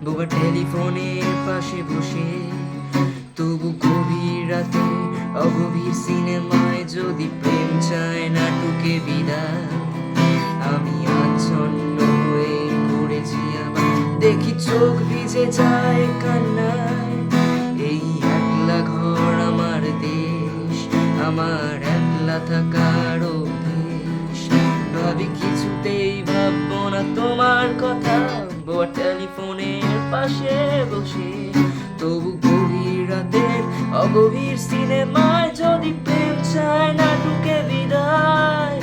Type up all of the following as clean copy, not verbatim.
বোবা টেলিফোনের পাশে বসে, তবু গভীর রাতে অগভীর সিনেমায় যদি প্রেম চায় নাটুকে বিদায়, আমি আচ্ছন্ন হয়ে পড়েছি আবার, দেখি চোখ ভিজে যায় কান্নায়। এই একলা ঘর আমার দেশ, আমার একলা থাকার অভ্যেস, ভাবি কিছুতেই ভাববো না তোমার কথা। বোবা টেলিফোনের পাশে বসে, তবু গভীর রাতের অগভীর সিনেমায় যদি প্রেম চায় নাটুকে বিদায়,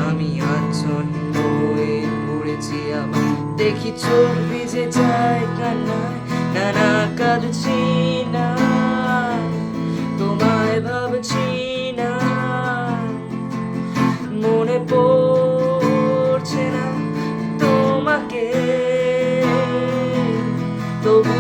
আমি আচ্ছন্ন হয়ে পড়েছি আবার, দেখি চোখ ভিজে যায় কান্নায়। না না, কাঁদছি না, তোমায় ভাবছি না, মনে পড়ছে না তোমাকে, তবু